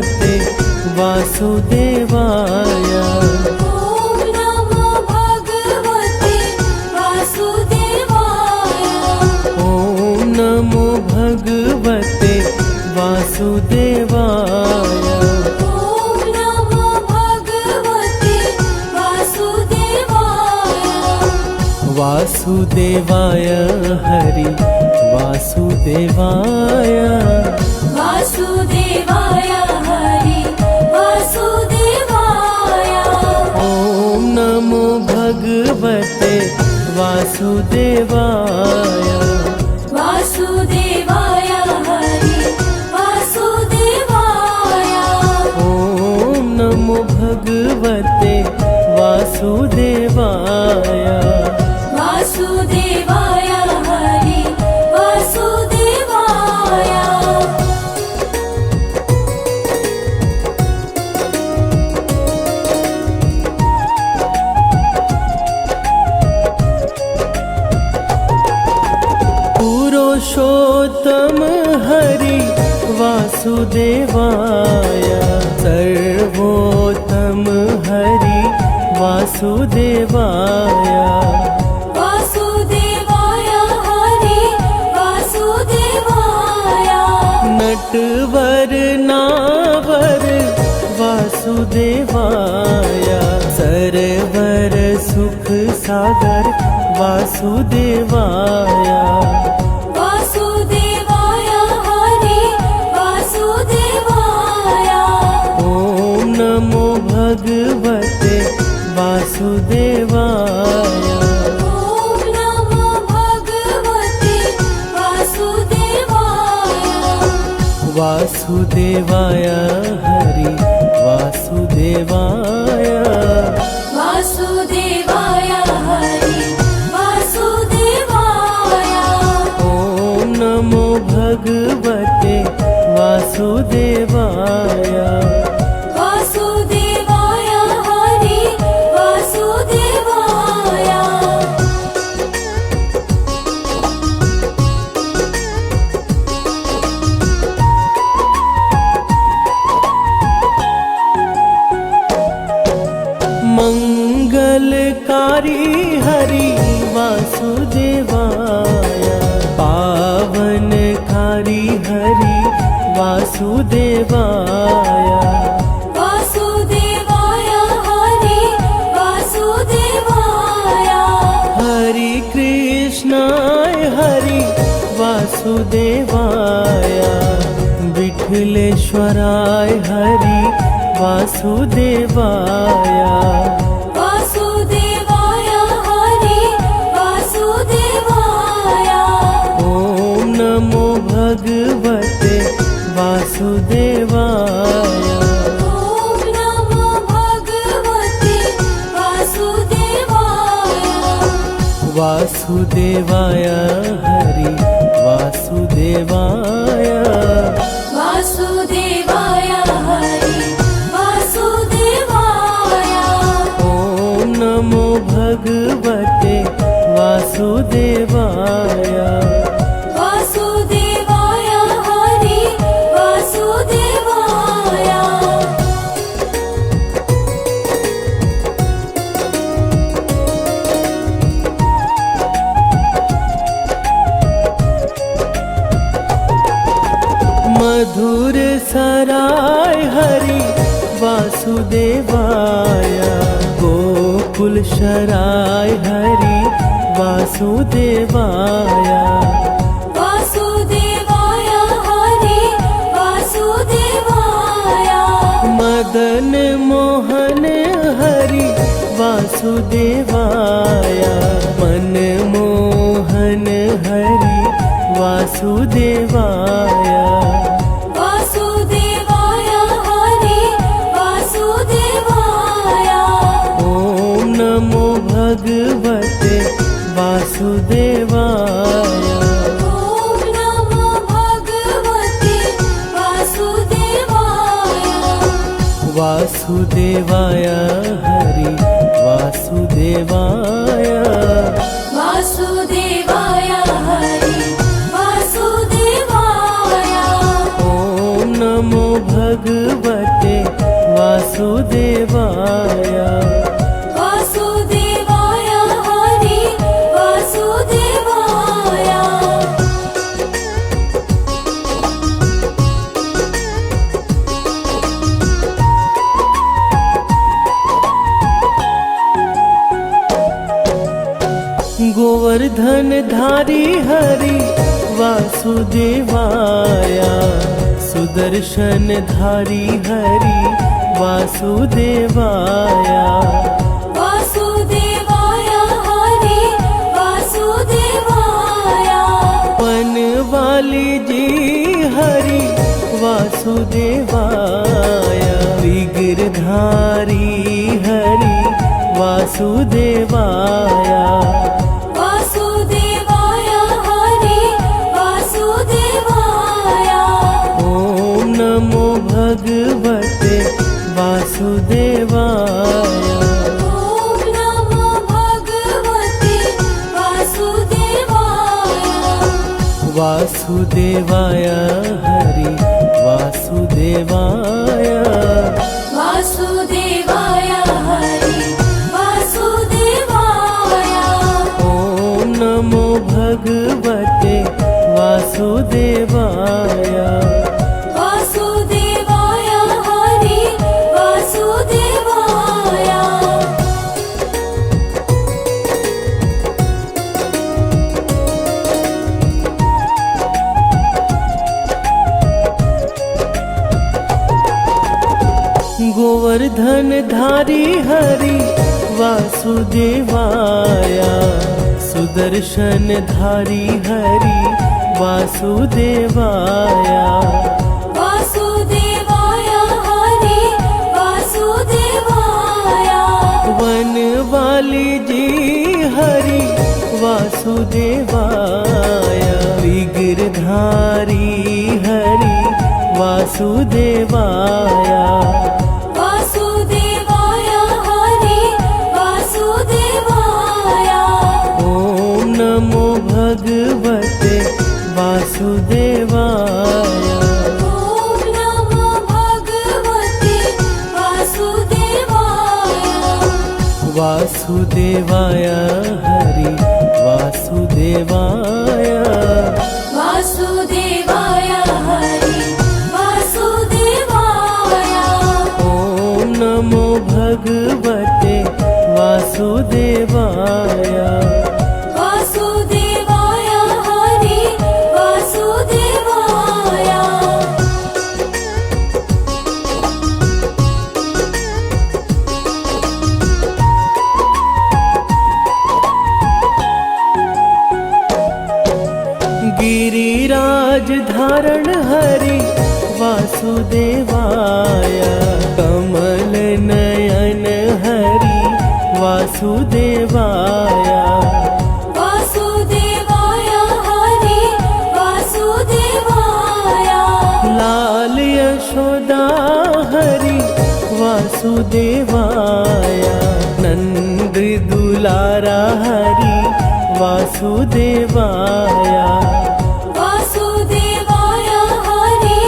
भगवते वासुदेवाय। ॐ नमो भगवते वासुदेवाय। ॐ नमो भगवते वासुदेवाय। ॐ नमो भगवते वासुदेवाय। वासुदेवाय हरि वासुदेवाय। वासुदेवाय हरि वासुदेवाय। ॐ नमो भगवते वासुदेवाय। वासुदेवाय हरि वासुदेवाय। ॐ नमो भगवते वासुदेवाय। वासुदेवाय हरि वासुदेवाय। पुरुषोत्तम हरि वासुदेवाय। सर्वोत्तम हरि वासुदेवाय। वासुदेवाय हरि वासुदेवाय। नटवर नावर वासुदेवाय। सरवर सुख सागर वासुदेवाय। वासुदेवाय हरि वासुदेवाय। ॐ नमो भगवते वासुदेवाय। ॐ नमो भगवते वासुदेवाय। वासुदेवाय हरि वासुदेवाय। वासुदेवाय हरि वासुदेवाय। ॐ नमो भगवते वासुदेवाय। वासुदेवाय हरि वासुदेवाय। मंगलकारी हरि वासुदेवाय। पावनकारी हरि वासुदेवाय। वासुदेवाय हरि वासुदेवाय। हरि कृष्णाय हरि वासुदेवाय। विठलेश्वराय हरि वासुदेवाय। वासुदेवाय हरि वासुदेवाय। ॐ नमो भगवते वासुदेवाय। ॐ नमो भगवते वासुदेवाय। वासुदेवाय हरि वासुदेवाय। वासुदेवाय हरि वासुदेवाय। ॐ नमो भगवते वासुदेवाय। वासुदेवाय हरि वासुदेवाय। मधुर सराय हरि वासुदेवाय। गोकुल शराय हरि वासुदेवाय। वासुदेवाय हरि वासुदेवाय। मदन मोहन हरि वासुदेवाय। मनमोहन हरि वासुदेवाय। वासुदेवाय हरि वासुदेवाय। ॐ नमो भगवते वासुदेवाय। ॐ नमो भगवते वासुदेवाय। वासुदेवाय हरि वासुदेवाय। वासुदेवाय हरि वासुदेवाय। ॐ नमो भगवते वासुदेवाय वासुदेवाय हरि वासुदेवाय गोवर्धन धारी हरि वासुदेवाय सुदर्शन धारी हरि वासुदेवाय वासुदेवाय हरि वासुदेवाय वन वाली जी हरि वासुदेवाय विग्रधारी हरि वासुदेवाय वासुदेवाय हरि वासुदेवाय ओम नमो भगवते वासुदेवाय ॐ नमो भगवते वासुदेवाय वासुदेवाय हरि वासुदेवाय वासुदेवाय हरि वासुदेवाय ओम नमो भगवते वासुदेवाय वासुदेवाय हरि वासुदेवाय गोवर्धन धारी हरि वासुदेवाय सुदर्शन धारी हरि वासुदेवाय वासुदेवाय हरि वासुदेवाय वन वाली जी हरि वासुदेवाय विग्रधारी हरि वासुदेवाय वासुदेवाय हरि वासुदेवाय ओम नमो भगवते वासुदेवाय ॐ नमो भगवते वासुदेवाय वासुदेवाय हरि वासुदेवाय वासुदेवाय हरि वासुदेवाय ओम नमो भगवते वासुदेवाय वासुदेवाय हरि वासुदेवाय गिरिराज धारण हरि वासुदेवाय कमल नयन हरि वासुदेवाय वासुदेवाय हरि वासुदेवाय लाल यशोदा हरि वासुदेवाय नंद दुलारा हरि वासुदेवाय वासुदेवाय हरि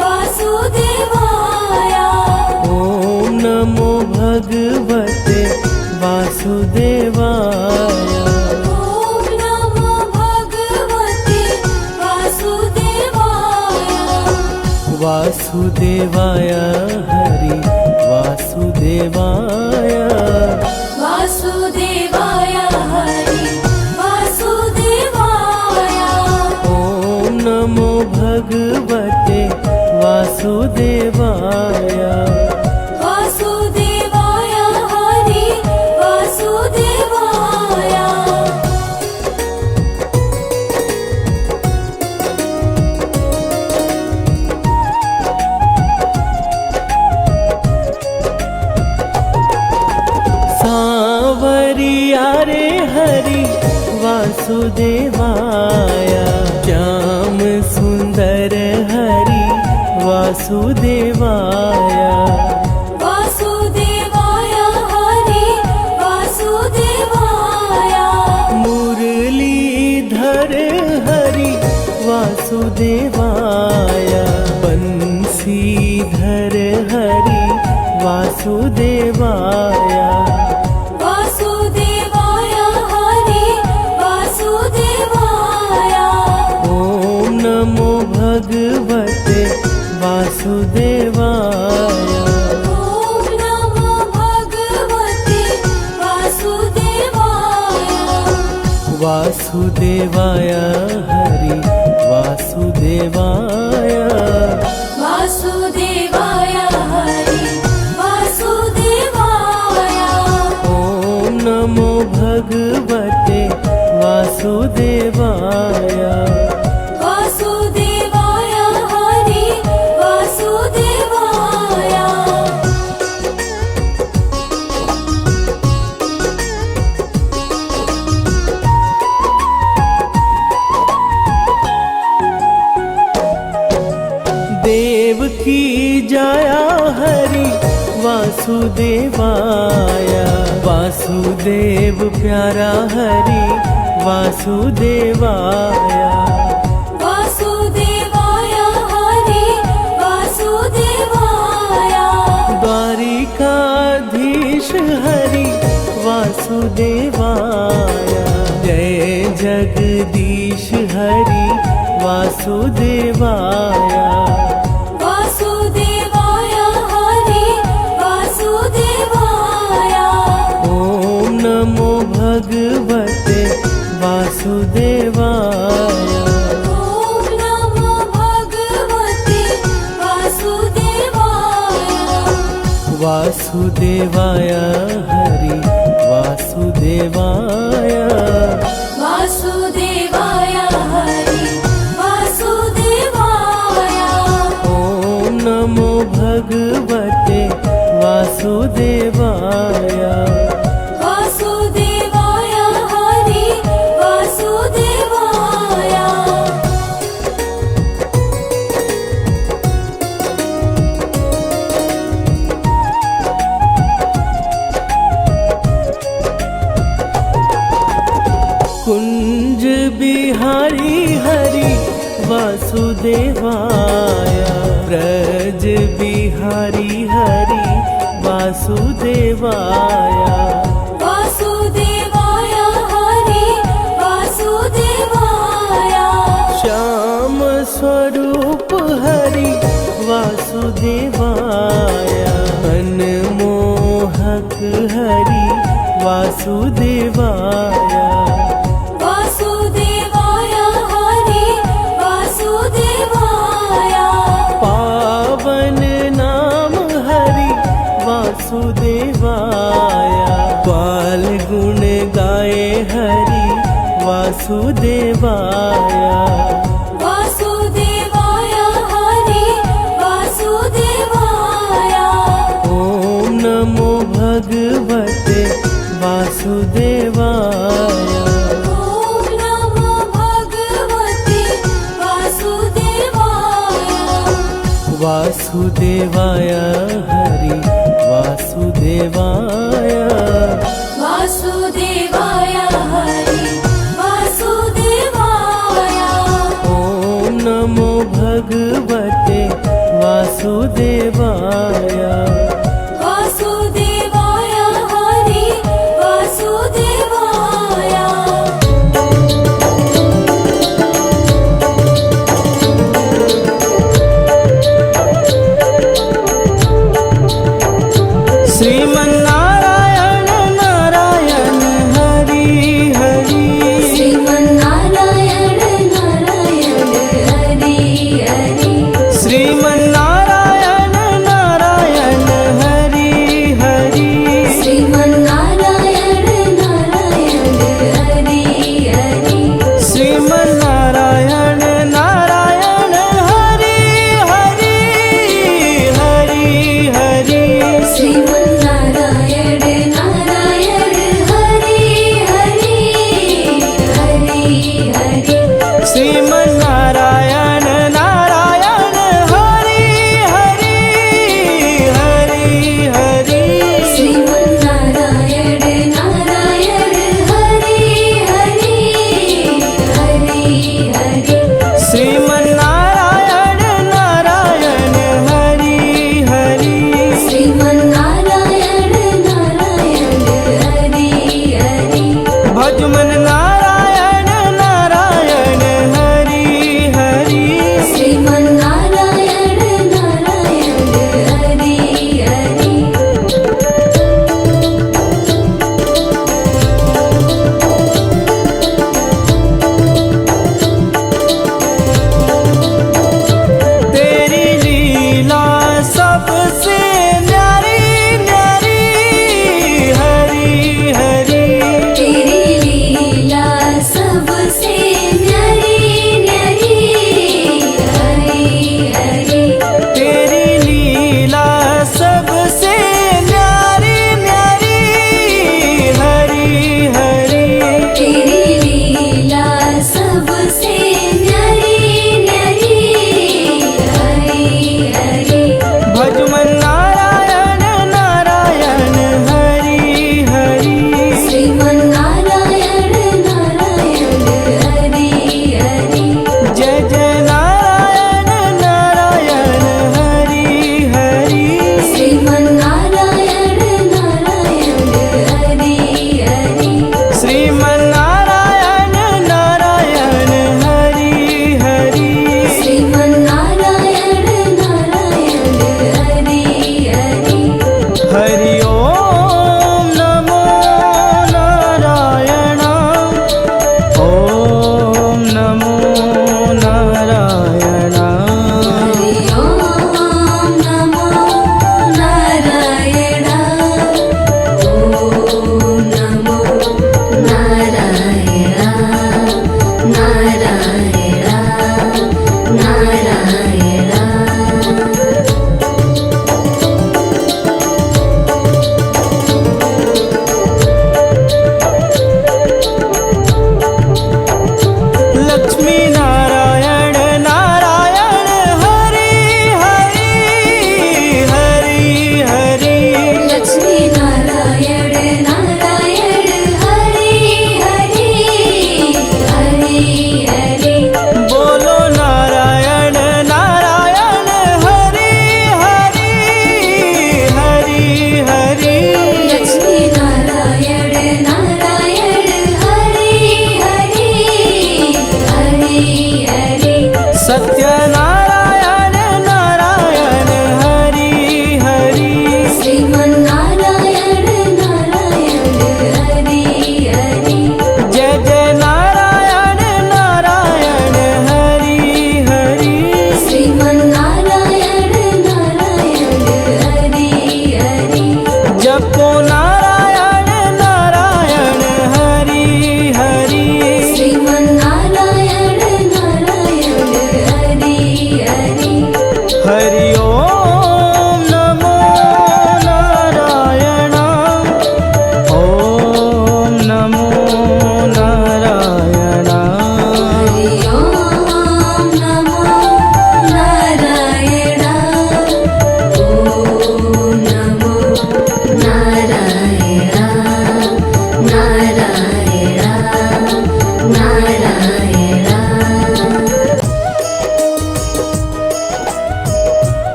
वासुदेवाय ओम नमो भगवते वासुदेवाय ॐ नमो भगवते वासुदेवाय वासुदेवाय हरि वासुदेवाय वासुदेवाय हरि वासुदेवाय ओम नमो भगवते वासुदेवाय वासुदेवाय हरि वासुदेवाय सांवरिया रे हरि वासुदेवाय श्याम सुंदर हरि वासुदेवाय वासुदेवाय हरि वासुदेवाय मुरलीधर हरि वासुदेवाय बंसीधर हरि वासुदेवाय वासुदेवाय हरि वासुदेवाय ॐ नमो भगवते वासुदेवाय ॐ नमो भगवते वासुदेवाय वासुदेवाय हरि वासुदेवाय वासुदेवाय हरि वासुदेवाय ॐ नमो भगवते वासुदेवाय वासुदेवाय हरि वासुदेवाय देव की जाया हरि वासुदेवाय वासुदेव प्यारा हरि वासुदेवाय वासुदेवाय हरि वासुदेवाय द्वारिकाधीश हरि वासुदेवाय जय जगदीश हरि वासुदेवाय वासुदेवाय हरि वासुदेवाय ॐ नमो भगवते वासुदेवाय ॐ नमो भगवते वासुदेवाय वासुदेवाय हरि वासुदेवाय वासुदेवाय हरि वासुदेवाय ॐ नमो भगवते वासुदेवाय वासुदेवाय हरि वासुदेवाय कुंज बिहारी हरि वासुदेवाय ब्रज बिहारी हरि वासुदेवाय वासुदेवाय हरि वासुदेवाय श्याम स्वरूप हरि वासुदेवाय मनमोहक हरि वासुदेवाय वासुदेवाय हरि वासुदेवाय पावन नाम हरि वासुदेवाय ग्वाल गुण गाए हरि वासुदेवाय वासुदेवाय हरि वासुदेवाय ॐ नमो भगवते वासुदेवाय ॐ नमो भगवते वासुदेवाय वासुदेवाय हरि वासुदेवाय वासुदेवाय हरि वासुदेवाय ॐ नमो भगवते वासुदेवाय वासुदेवाय हरि वासुदेवाय श्रीमन्नारायण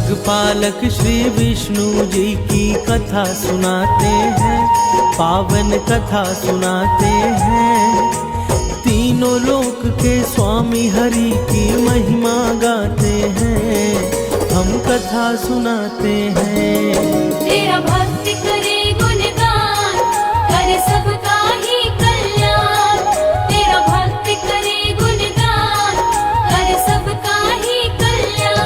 जगपालक श्री विष्णु जी की कथा सुनाते हैं, पावन कथा सुनाते हैं। तीनों लोक के स्वामी हरि की महिमा गाते हैं, हम कथा सुनाते हैं। तेरा भक्त करे गुणगान, करे सबका ही कल्याण। तेरा भक्त करे गुणगान, करे सबका ही कल्याण।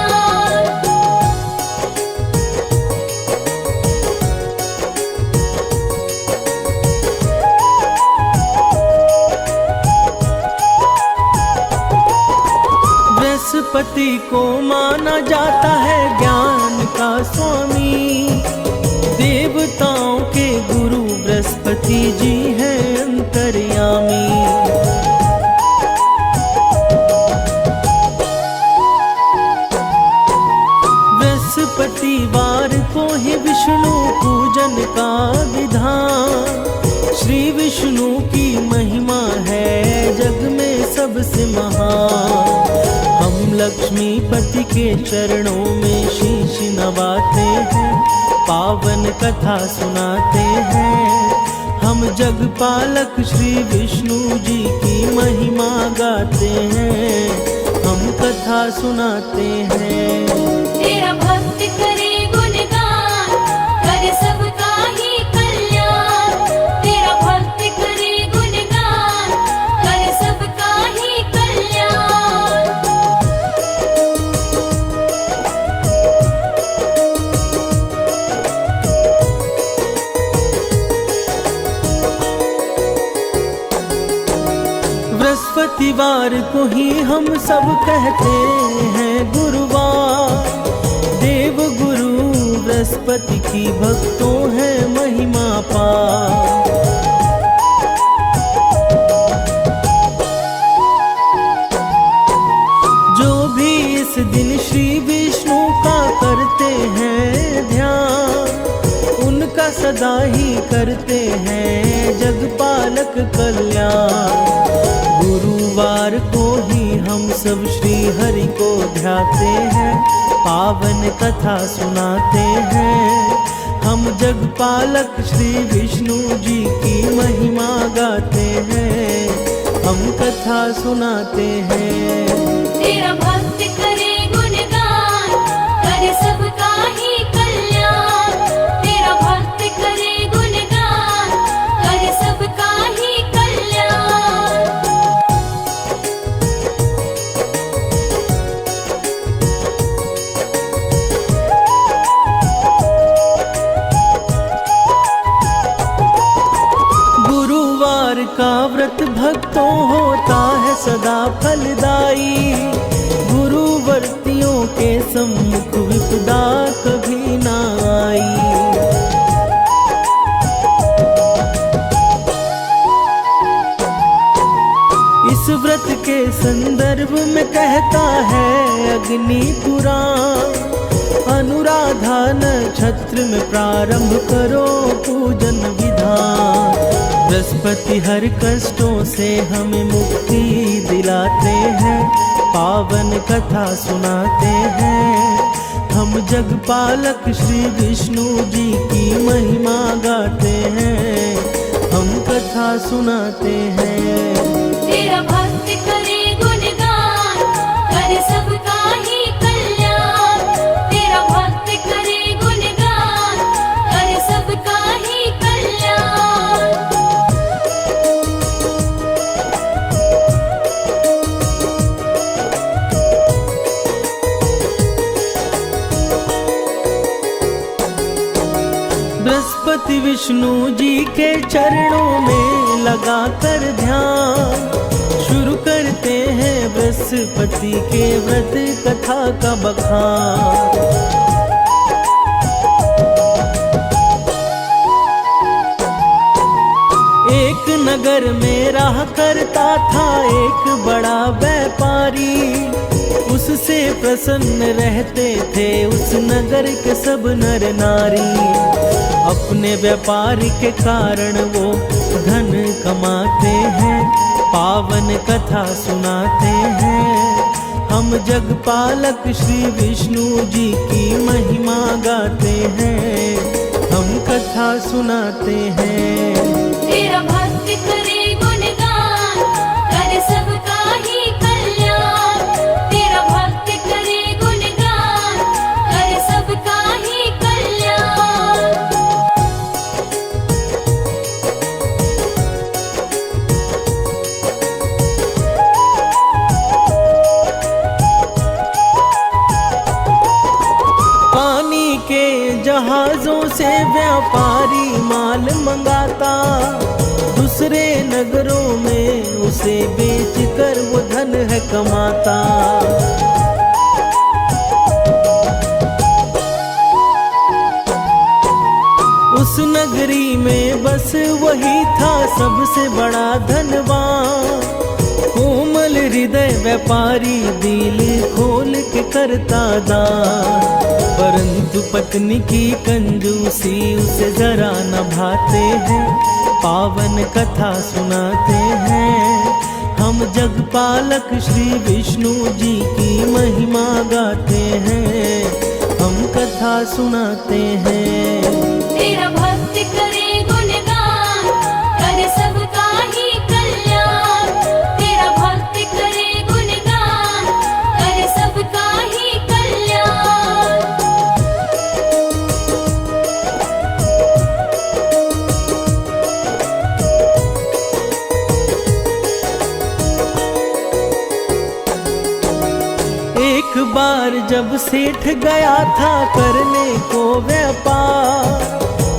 बृहस्पति को माना जाता है ज्ञान का स्वामी, देवताओं के गुरु बृहस्पति जी हैं अंतर्यामी। बृहस्पतिवार को ही विष्णु पूजन का विधान, श्री विष्णु की महिमा है जग में सबसे महान। हम लक्ष्मीपति के चरणों में शीश नवाते हैं, पावन कथा सुनाते हैं। हम जगपालक श्री विष्णु जी की महिमा गाते हैं, हम कथा सुनाते हैं। तेरा भक्त करे गुणगान, करे सबका ही कल्याण। तेरा भक्त करे गुणगान, करे सबका ही कल्याण। बृहस्पतिवार को ही हम सब कहते हैं गुरुवार, देव गुरु बृहस्पति की भक्तों है महिमा पार। जो भी इस दिन श्री विष्णु का करते हैं ध्यान, उनका सदा ही करते हैं जगपालक कल्याण। गुरुवार को ही हम सब श्री हरि को ध्याते हैं, पावन कथा सुनाते हैं। हम जगपालक श्री विष्णु जी की महिमा गाते हैं, हम कथा सुनाते हैं। तेरा भक्त करे गुणगान, करे सबका ही कल्याण। तेरा भक्त करे गुणगान, करे सबका ही कल्याण। गुरुवार का व्रत भक्तों होता है सदा फलदायी, गुरुवर्तियों के सम्मुख विपदा कभी ना आई। इस व्रत के संदर्भ में कहता है अग्नि पुराण, अनुराधा नक्षत्र में प्रारंभ करो पूजन विधान। बृहस्पति हर कष्टों से हमें मुक्ति दिलाते हैं, पावन कथा सुनाते हैं। हम जगपालक श्री विष्णु जी की महिमा गाते हैं, हम कथा सुनाते हैं। तेरा भक्त करे गुणगान, करे सबका ही कल्याण। तेरा भक्त करे गुणगान, करे सबका ही कल्याण। बृहस्पति विष्णु जी के चरणों में लगा कर ध्यान, शुरू करते हैं बृहस्पति के व्रत कथा का बखान। एक नगर में रहा करता था एक बड़ा व्यापारी, उससे प्रसन्न रहते थे उस नगर के सब नर नारी। अपने व्यापार के कारण वो धन कमाते हैं, पावन कथा सुनाते हैं। हम जगपालक श्री विष्णु जी की महिमा गाते हैं, हम कथा सुनाते हैं। तेरा भक्त करे गुणगान, कर सबका ही कल्याण। तेरा भक्त करे गुणगान, कर सबका ही कल्याण। पानी के जहाजों से व्यापारी माल मंगाता, दूसरे नगरों में उसे बेचकर वो धन है कमाता। उस नगरी में बस वही था सबसे बड़ा धनवान, कोमल हृदय व्यापारी दिल खोल के करता दान। परंतु पत्नी की कंजूसी उसे जरा न भाते हैं, पावन कथा सुनाते हैं। हम जगपालक श्री विष्णु जी की महिमा गाते हैं, हम कथा सुनाते हैं। तेरा भक्त करे गुणगान, कर सबका ही कल्याण। तेरा भक्त करे गुणगान, कर सबका ही कल्याण। एक बार जब सेठ गया था करने को व्यापार,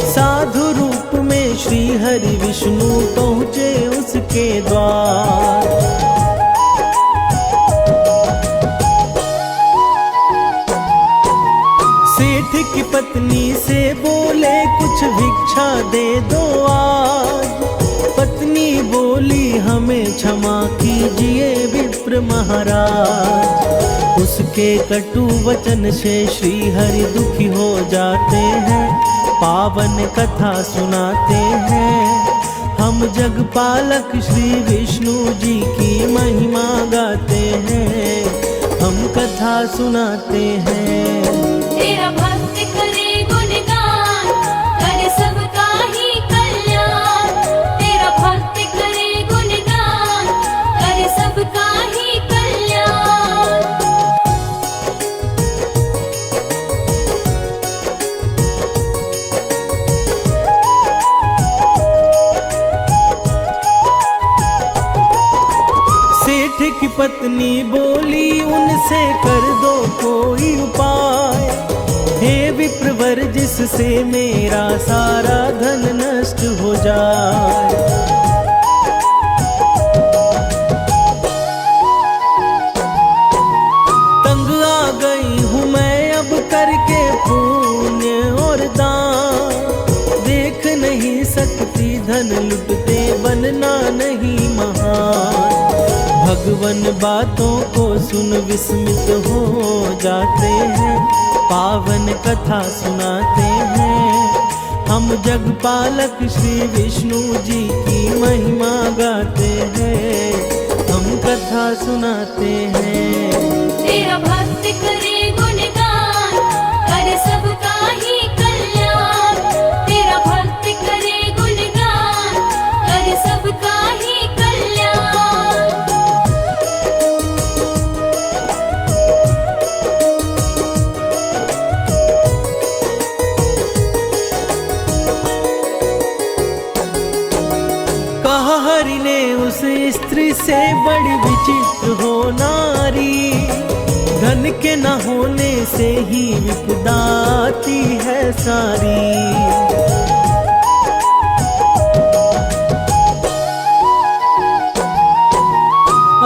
साधु रूप में श्री हरि विष्णु पहुँचे उसके द्वार। सेठ की पत्नी से बोले कुछ भिक्षा दे दो आज। पत्नी बोली हमें क्षमा कीजिए विप्र महाराज। उसके कटु वचन से श्री हरि दुखी हो जाते हैं, पावन कथा सुनाते हैं। हम जगपालक श्री विष्णु जी की महिमा गाते हैं, हम कथा सुनाते हैं। तेरा भक्त करे गुणगान, कर सबका ही कल्याण। तेरा भक्त करे गुणगान, कर सबका ही कल्याण। सेठ की पत्नी बोली उनसे कर दो कोई उपाय, हे विप्रवर जिससे मेरा सारा धन नष्ट हो जाए। तंग आ गई हूँ मैं अब करके पुण्य और दान, देख नहीं सकती धन लुटते बनना नहीं महान। भगवन बातों को सुन विस्मित हो जाते हैं, पावन कथा सुनाते हैं। हम जगपालक श्री विष्णु जी की महिमा गाते हैं, हम कथा सुनाते हैं। तेरा भक्त करे गुणगान, कर सबका ही कल्याण। तेरा भक्त करे गुणगान, कर सबका ही कल्याण। कहा हरि ने उस स्त्री से बड़ी विचित्र हो नारी, धन के न होने से ही विपदा आती है सारी।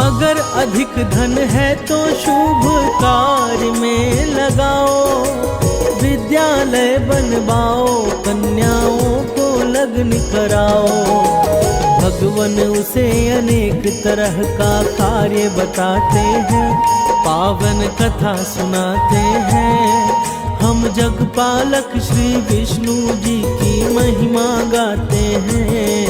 अगर अधिक धन है तो शुभ कार्य में लगाओ, विद्यालय बनवाओ, कन्याओं को लग्न कराओ। भगवन उसे अनेक तरह का कार्य बताते हैं, पावन कथा सुनाते हैं। हम जगपालक श्री विष्णु जी की महिमा गाते हैं,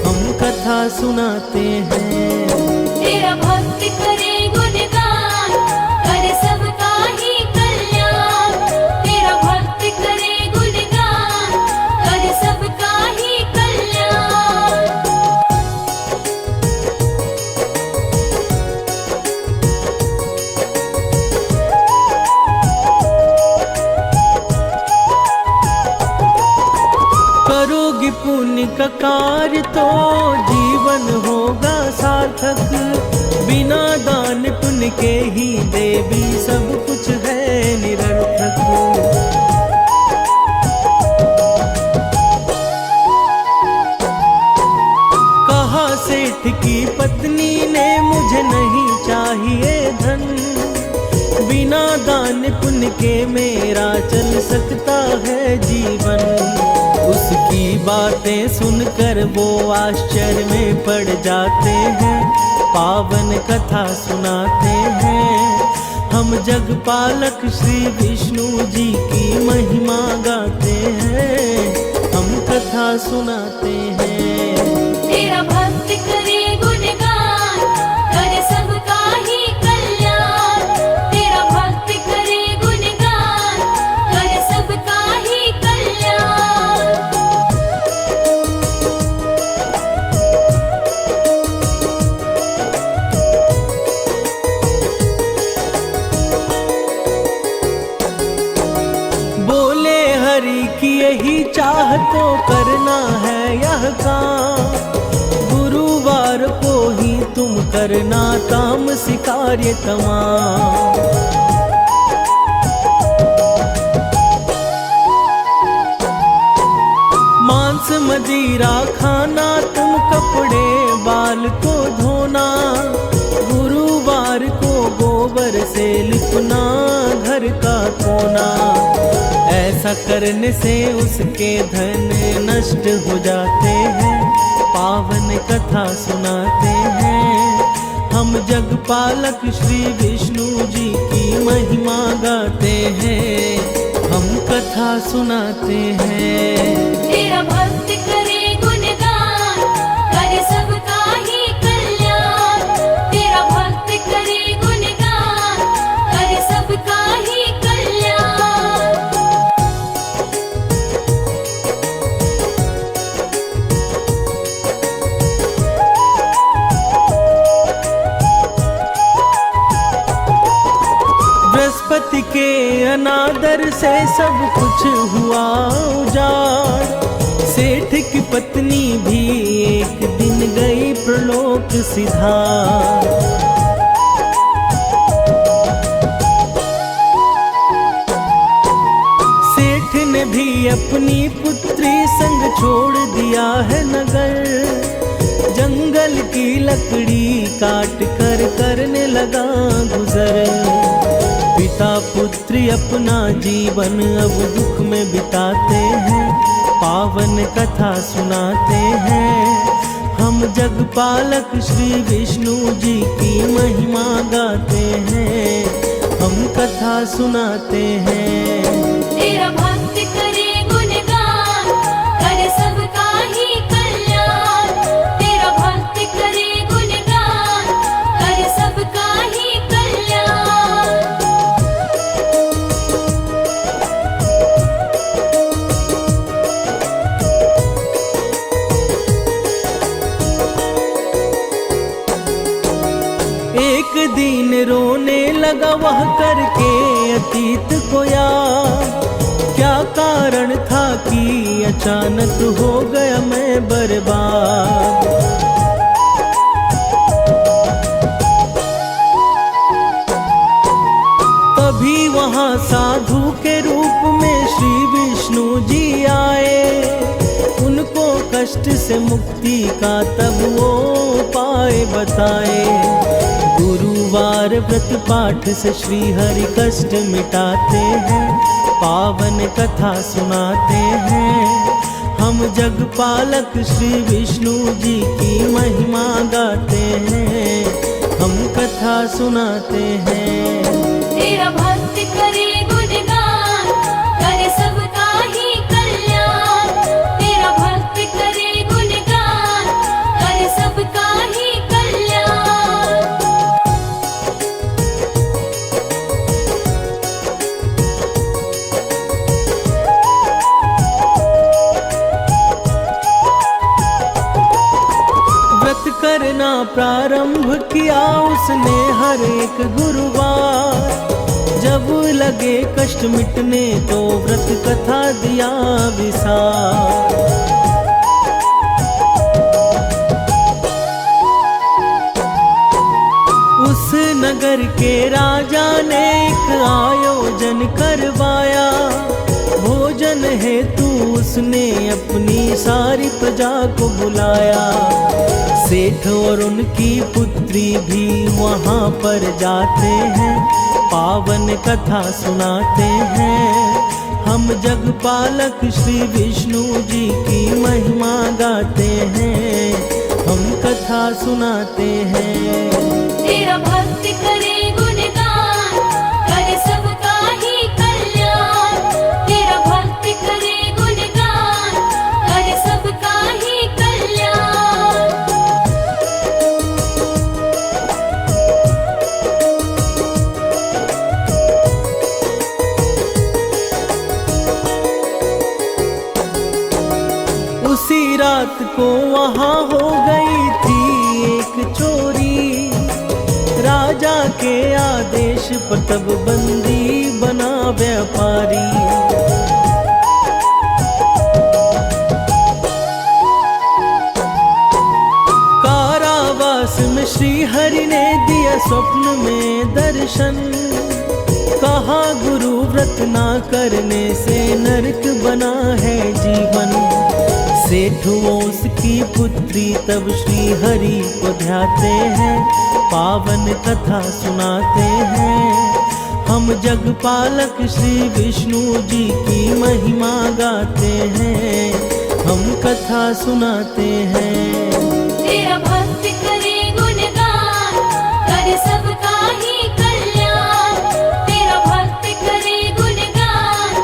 हम कथा सुनाते हैं। तेरा भक्त करे गुणगान, कार्य तो जीवन होगा सार्थक, बिना दान पुण्य के ही देवी सब कुछ है निरर्थक। कहा सेठ की पत्नी ने मुझे नहीं चाहिए धन, बिना दान पुण्य के मेरा चल सकता है जीवन। उसकी बातें सुनकर वो आश्चर्य में पड़ जाते हैं, पावन कथा सुनाते हैं। हम जगपालक श्री विष्णु जी की महिमा गाते हैं, हम कथा सुनाते हैं। तेरा भक्त करे गुणगान, करे सबका ही कल्याण। तेरा भक्त करे गुणगान, करे सबका ही कल्याण। बोले हरि की यही चाह तो करना है यह काम, गुरुवार को ही तुम करना तामसी कार्य तमाम। मांस मदिरा खाना, तुम कपड़े बाल को धोना, गुरुवार को गोबर से लिपना घर का कोना। ऐसा करने से उसके धन नष्ट हो जाते हैं, पावन कथा सुनाते हैं। हम जगपालक श्री विष्णु जी की महिमा गाते हैं, हम कथा सुनाते हैं। तेरा भक्त करे गुणगान, करे सबका ही कल्याण। तेरा भक्त करे गुणगान, करे सबका ही कल्याण। बृहस्पति के अनादर से सब कुछ हुआ उजाड़, सेठ की पत्नी भी एक दिन गई प्रलोक सिधार। सेठ ने भी अपनी पुत्री संग छोड़ दिया है नगर, जंगल की लकड़ी काट कर करने लगा गुजर। पिता पुत्री अपना जीवन अब दुख में बिताते हैं, पावन कथा सुनाते हैं। हम जगपालक श्री विष्णु जी की महिमा गाते हैं, हम कथा सुनाते हैं। तेरा भक्त करे गुणगान, करे सबका ही कल्याण। तेरा भक्त करे गुणगान, करे सबका ही कल्याण। एक दिन रोने लगा वह करके अतीत को याद, क्या कारण था कि अचानक हो गया मैं बर्बाद। तभी वहाँ साधु के रूप में श्री विष्णु जी आए, उनको कष्ट से मुक्ति का तब वो उपाय बताए। गुरुवार व्रत पाठ से श्री हरि कष्ट मिटाते हैं, पावन कथा सुनाते हैं। हम जगपालक श्री विष्णु जी की महिमा गाते हैं, हम कथा सुनाते हैं। तेरा भक्त करे गुणगान, करे सबका ही कल्याण। तेरा भक्त करे गुणगान, करे सबका ही कल्याण। व्रत करना प्रारंभ किया उसने हर एक गुरुवार, जब लगे कष्ट मिटने तो व्रत कथा दिया विसार। नगर के राजा ने एक आयोजन करवाया। भोजन हेतु उसने अपनी सारी प्रजा को बुलाया। सेठ और उनकी पुत्री भी वहाँ पर जाते हैं, पावन कथा सुनाते हैं। हम जगपालक श्री विष्णु जी की महिमा गाते हैं, हम कथा सुनाते हैं। तेरा भक्त करे गुणगान, करे सबका ही कल्याण। तेरा भक्त करे गुणगान, करे सबका ही कल्याण। उसी रात को वहाँ हो गई थी एक चोरी। राजा के आदेश पर तब बंदी बना व्यापारी। कारावास में श्री हरि ने दिया स्वप्न में दर्शन। कहा गुरु व्रत ना करने से नरक बना है जीवन। सेठ उसकी पुत्री तब श्री हरि को ध्याते हैं, पावन कथा सुनाते हैं। हम जगपालक श्री विष्णु जी की महिमा गाते हैं, हम कथा सुनाते हैं। तेरा भक्त करे गुणगान, करे सबका ही कल्याण। तेरा भक्त करे गुणगान,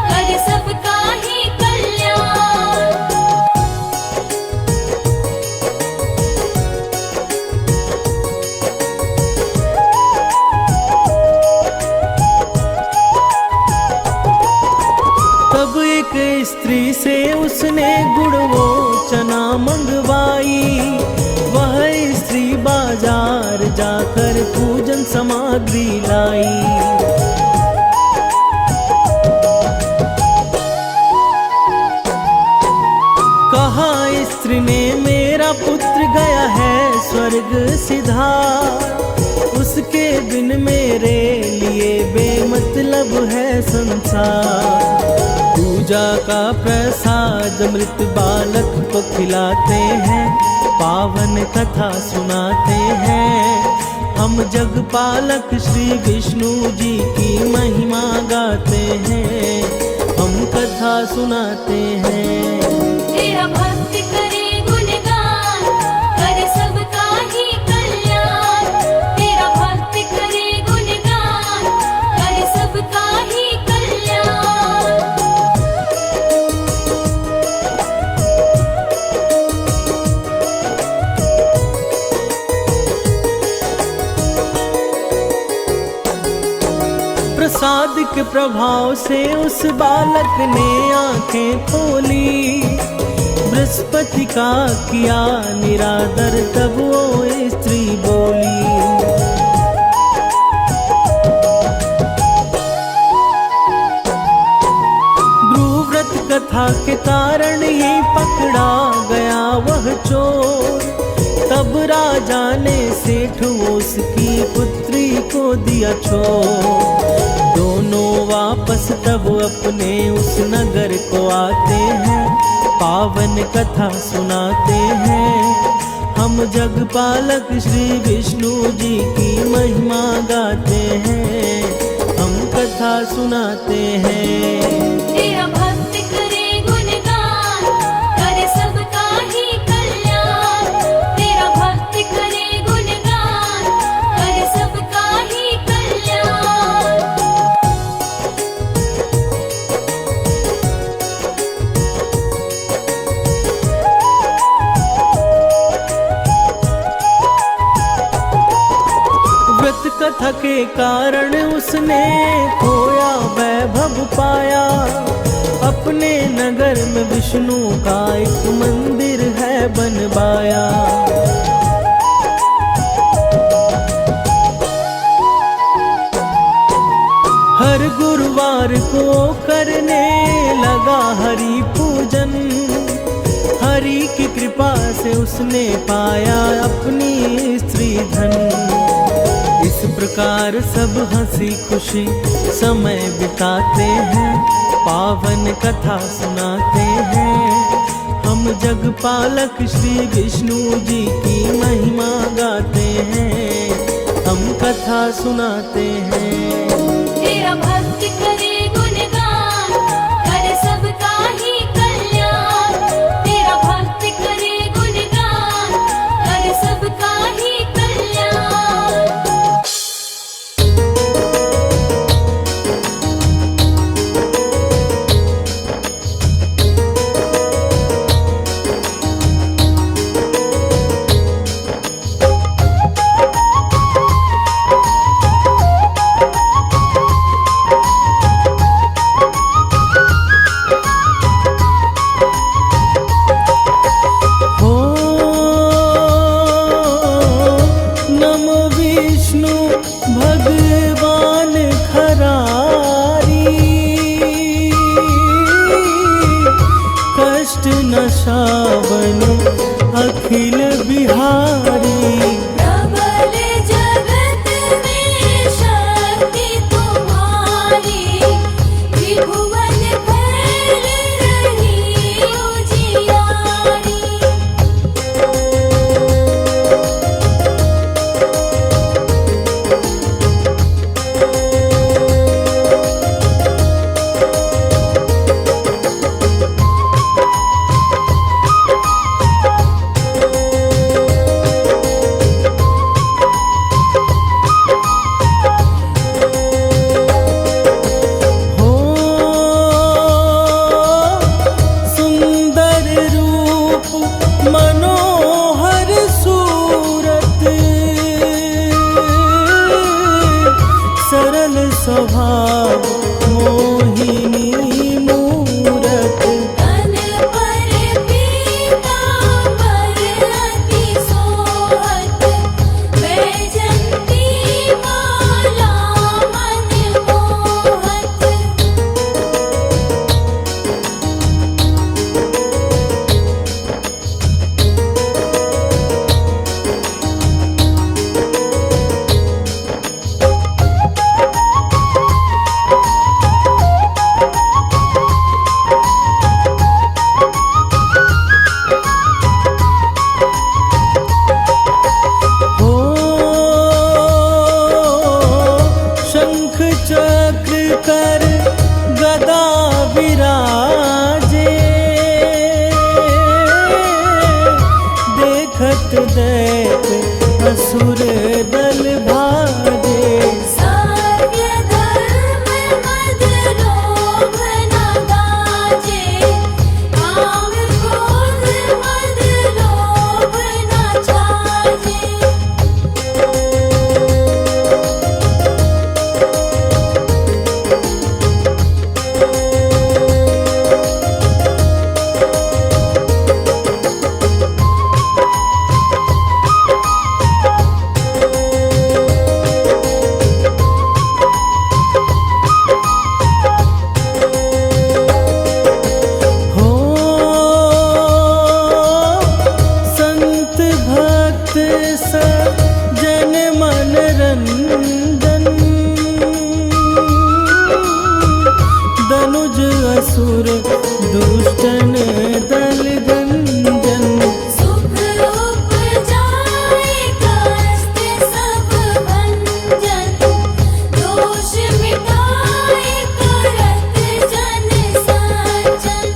करे सबका ही कल्याण। तब एक स्त्री से उसने गुड़ वो चना मंगवाई। वह स्त्री बाजार जाकर पूजन सामग्री लाई। कहा स्त्री ने मेरा पुत्र गया है स्वर्ग सिधार। उसके बिन मेरे लिए बेमतलब है संसार। पूजा का प्रसाद मृत बालक को खिलाते हैं, पावन कथा सुनाते हैं। हम जगपालक श्री विष्णु जी की महिमा गाते हैं, हम कथा सुनाते हैं। तेरा भक्त करे गुणगान, करे सबका ही कल्याण। तेरा भक्त करे गुणगान, करे सबका ही कल्याण। प्रसाद के प्रभाव से उस बालक ने आंखें खोली। बृहस्पति का किया निरादर तब वो स्त्री बोली। गुरुव्रत कथा के कारण ही पकड़ा गया वह चोर। तब राजा ने सेठ उसकी पुत्री को दिया छोड़। दोनों वापस तब अपने उस नगर को आते हैं, पावन कथा सुनाते हैं। हम जगपालक श्री विष्णु जी की महिमा गाते हैं, हम कथा सुनाते हैं। तेरा भक्त करे गुणगान, करे सबका ही कल्याण। तेरा भक्त करे गुणगान, करे सबका ही कल्याण। व्रत कथा के कारण उसने खोया वैभव पाया। अपने नगर में विष्णु का एक मंदिर है बनवाया। हर गुरुवार को करने लगा हरि पूजन। हरि की कृपा से उसने पाया अपनी स्त्री धन। इस प्रकार प्यार सब हंसी खुशी समय बिताते हैं, पावन कथा सुनाते हैं। हम जग पालक श्री विष्णु जी की महिमा गाते हैं, हम कथा सुनाते हैं। तेरा भक्त करे गुणगान, करे सबका ही कल्याण। तेरा भक्त करे गुणगान, करे सबका ही कल्याण। भगवान खरारी, कष्ट नशावन अखिल बिहारी। प्रबल जगत में शक्ति तुम्हारी, त्रिभुवन फैल रही उजियारी। मनोहर सूरत, सरल स्वभाव मोहिनी मूरत। तन पर पीतांबर अति सोहत, वैजंती माला मन मोहत। शंख चक्र कर गदा विराजे, देखत दैत असुर दल भाजे। सत्य धर्म मद लोभ न दाजे, काम क्रोध मद लोभ न छाजे। जन मन रंजन, दनुज असुर दुष्टन दल गंजन। सुख उपजाए कष्ट सब भंजन, दोष मिटाए करत जन सज्जन।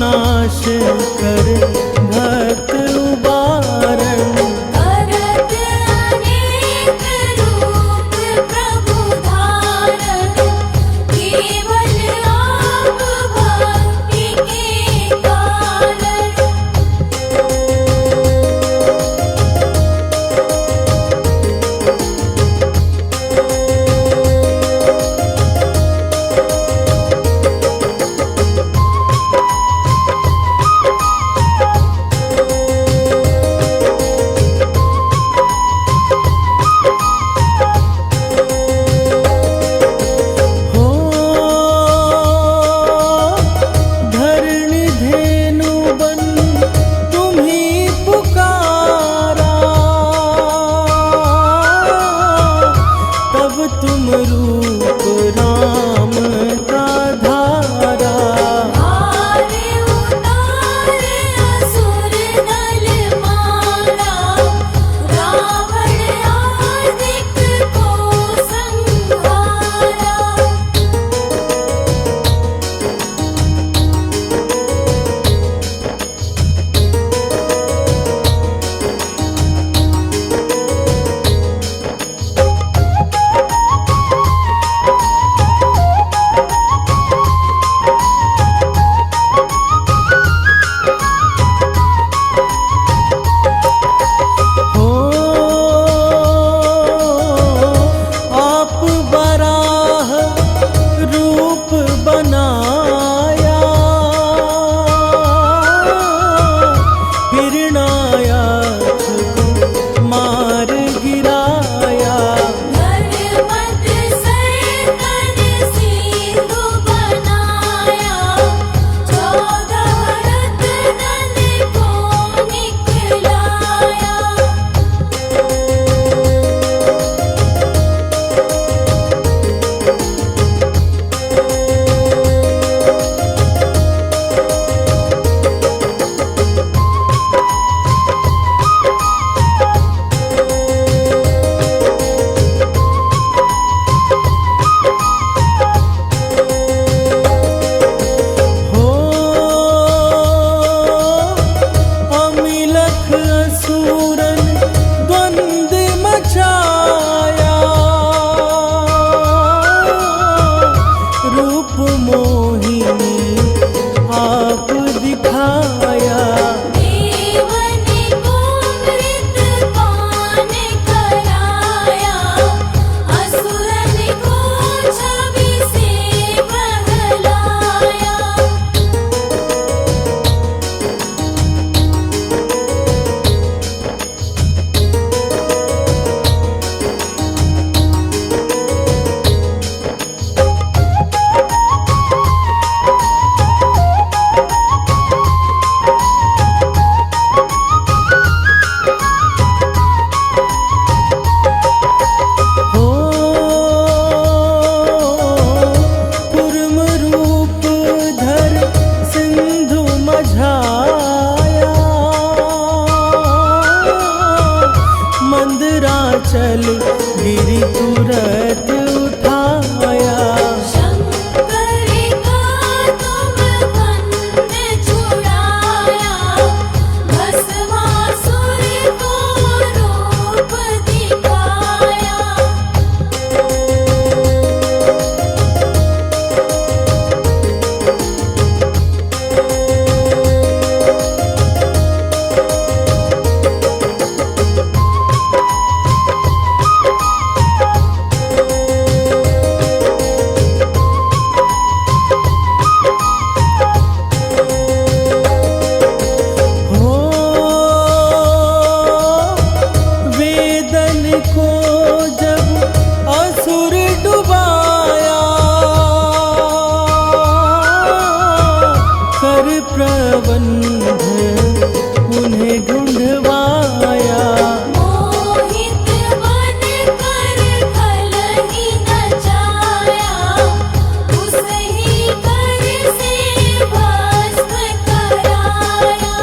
नाश कर भक्त उबारण। करत अनेक रूप प्रभु धारण, केवल आप भक्ति के कारण। धेनु बन तुम्हीं पुकारा, तब तुम रूप राम का धारा। हारे उतारे असुर दल मारा, रावण आदिक को संहारा। हो आप बराह रूप बनाया, हिरणायक को मार गिराया। धर्मत सैतन सिंधु बनाया, 14 रत्नन को निकलाया। हो अमिलख असुरन द्वंद मचाया, रूप मोहिनी आप दिखाया। देवन को मृतपान कराया, असुरन को छवि से बहलाया। हो कुर्म रूप धर सिंधु मझाया, मंदराचल गिरि तुरत उठाया। शंकर का तुम बंद छुड़ाया, भस्मासुर को रूप दिखाया। हो वेदन को जब असुर डुबाया, कर प्रबंध उन्हें ढूंढवाया। मोहित बन कर कलही नचाया, उस ही कर से भस्म कराया।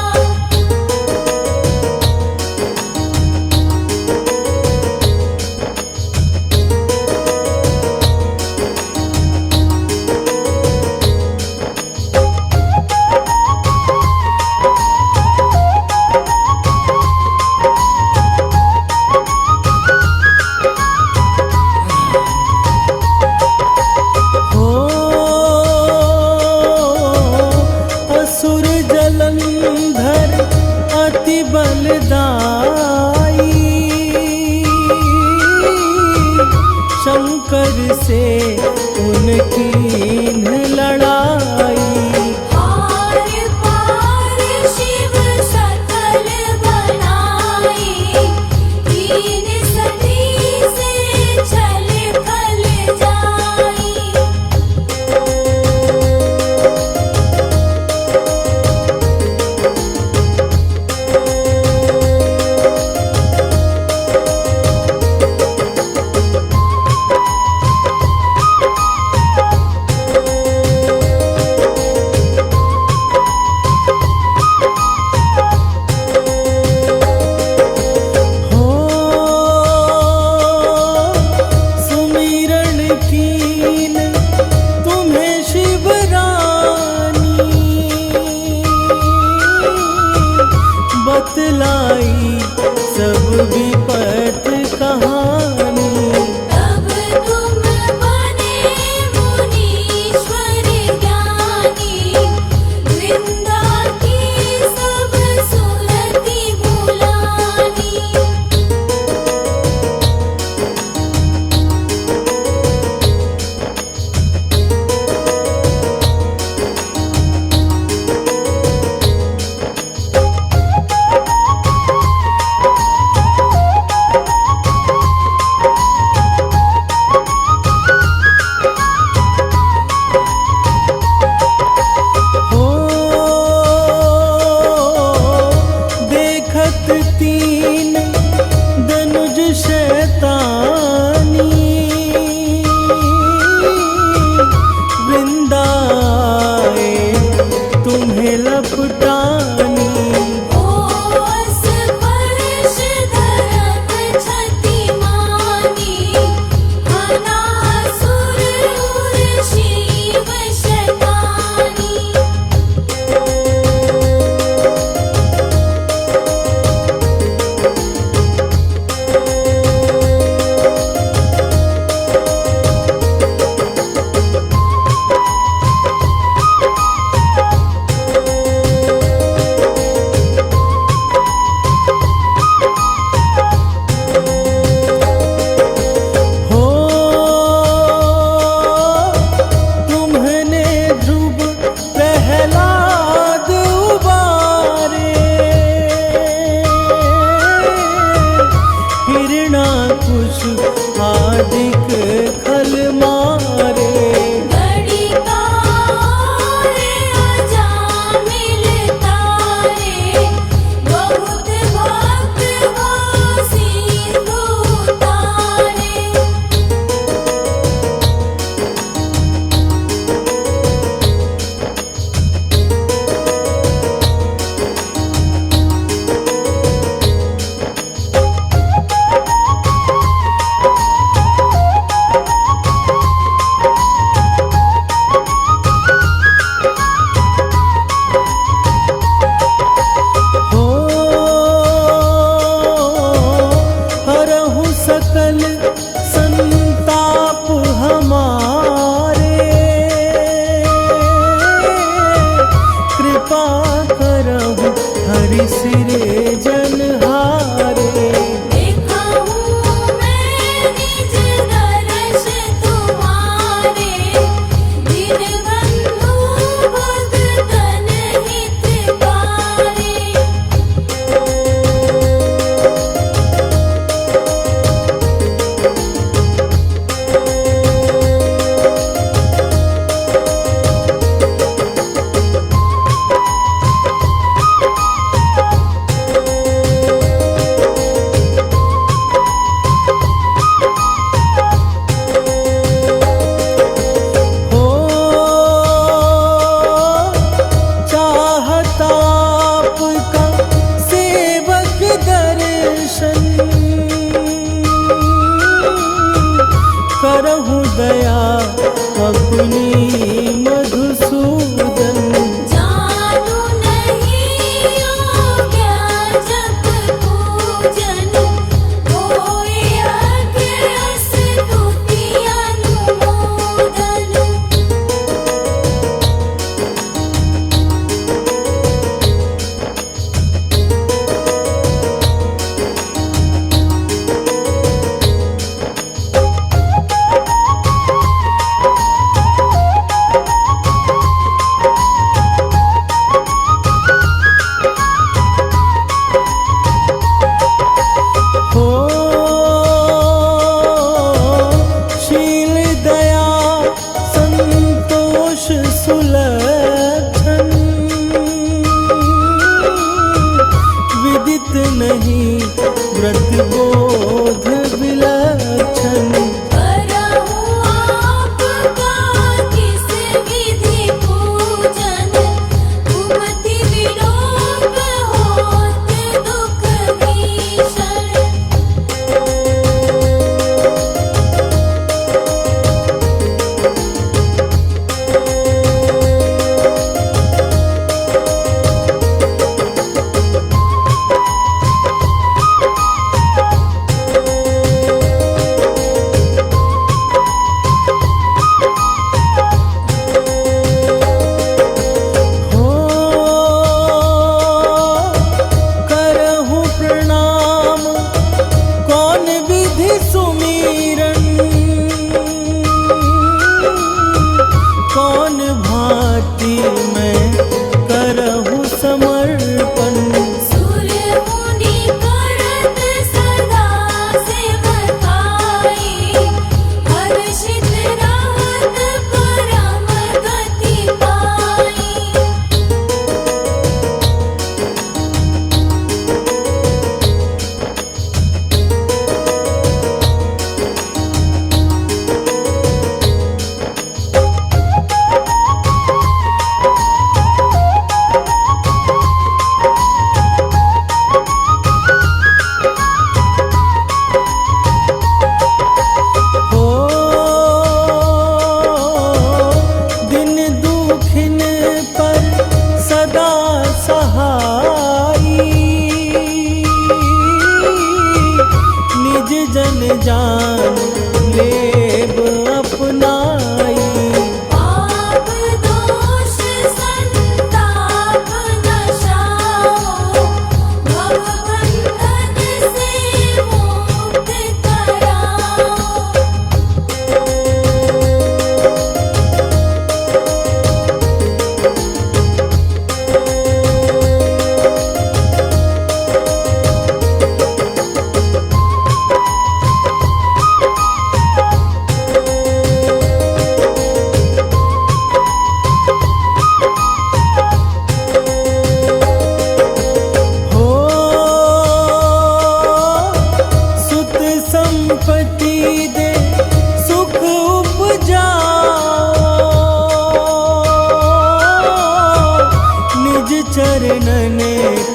चरणन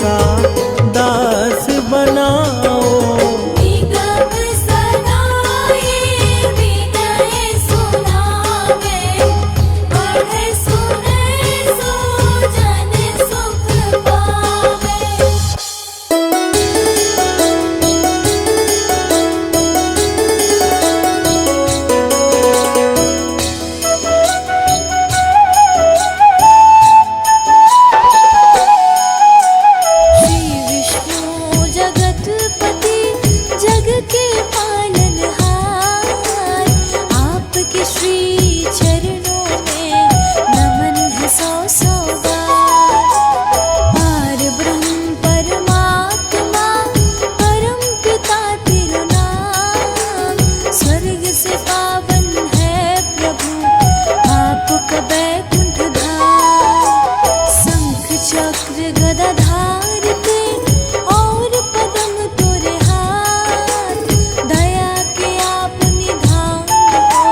का दास बनाओ।